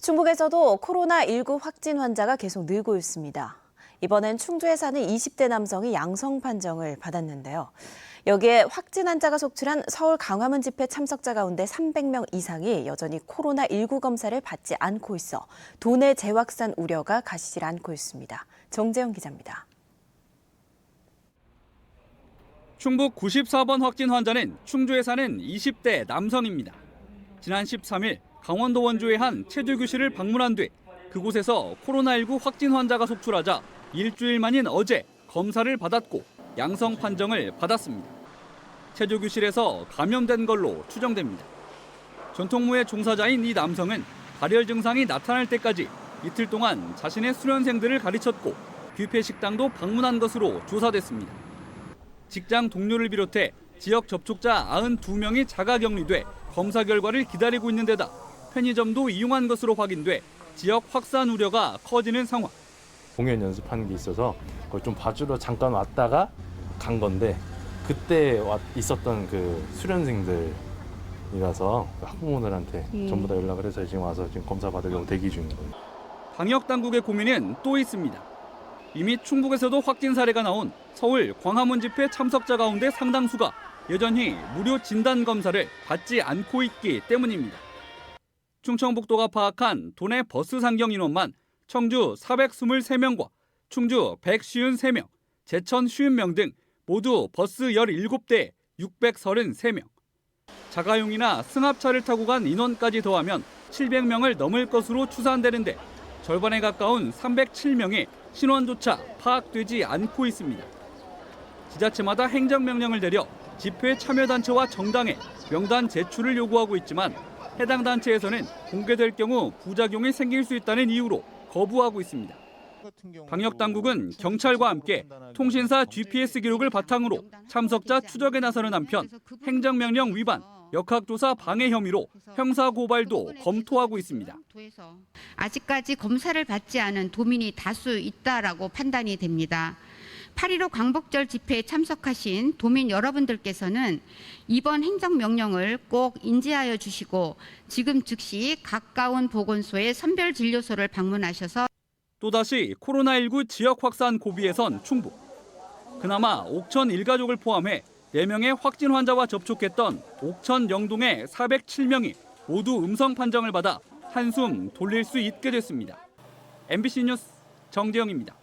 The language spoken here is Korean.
충북에서도 코로나19 확진 환자가 계속 늘고 있습니다. 이번엔 충주에 사는 20대 남성이 양성 판정을 받았는데요. 여기에 확진 환자가 속출한 서울 광화문 집회 참석자 가운데 300명 이상이 여전히 코로나19 검사를 받지 않고 있어 도내 재확산 우려가 가시질 않고 있습니다. 정재영 기자입니다. 충북 94번 확진 환자는 충주에 사는 20대 남성입니다. 지난 13일 강원도 원주의 한 체조교실을 방문한 뒤 그곳에서 코로나19 확진 환자가 속출하자 일주일 만인 어제 검사를 받았고 양성 판정을 받았습니다. 체조교실에서 감염된 걸로 추정됩니다. 전통무예 종사자인 이 남성은 발열 증상이 나타날 때까지 이틀 동안 자신의 수련생들을 가르쳤고 뷔페 식당도 방문한 것으로 조사됐습니다. 직장 동료를 비롯해 지역 접촉자 92명이 자가격리돼 검사 결과를 기다리고 있는 데다 편의점도 이용한 것으로 확인돼 지역 확산 우려가 커지는 상황. 공연 연습하는 게 있어서 그걸 좀 봐주러 잠깐 왔다가 간 건데 그때 있었던 그 수련생들이라서 학부모들한테 전부 다 연락을 해서 지금 와서 지금 검사 받으려고 대기 중인 거예요. 방역 당국의 고민은 또 있습니다. 이미 충북에서도 확진 사례가 나온 서울 광화문 집회 참석자 가운데 상당수가 여전히 무료 진단 검사를 받지 않고 있기 때문입니다. 충청북도가 파악한 도내 버스 상경 인원만 청주 423명과 충주 153명, 제천 50명 등 모두 버스 17대에 633명. 자가용이나 승합차를 타고 간 인원까지 더하면 700명을 넘을 것으로 추산되는데 절반에 가까운 307명이 신원조차 파악되지 않고 있습니다. 지자체마다 행정명령을 내려 집회 참여단체와 정당에 명단 제출을 요구하고 있지만 해당 단체에서는 공개될 경우 부작용이 생길 수 있다는 이유로 거부하고 있습니다. 방역당국은 경찰과 함께 통신사 GPS 기록을 바탕으로 참석자 추적에 나서는 한편 행정명령 위반, 역학조사 방해 혐의로 형사고발도 검토하고 있습니다. 아직까지 검사를 받지 않은 도민이 다수 있다라고 판단이 됩니다. 8.15 광복절 집회에 참석하신 도민 여러분들께서는 이번 행정명령을 꼭 인지하여 주시고 지금 즉시 가까운 보건소의 선별진료소를 방문하셔서 또다시 코로나19 지역 확산 고비에 선 충북. 그나마 옥천 일가족을 포함해 4명의 확진 환자와 접촉했던 옥천 영동의 407명이 모두 음성 판정을 받아 한숨 돌릴 수 있게 됐습니다. MBC 뉴스 정재영입니다.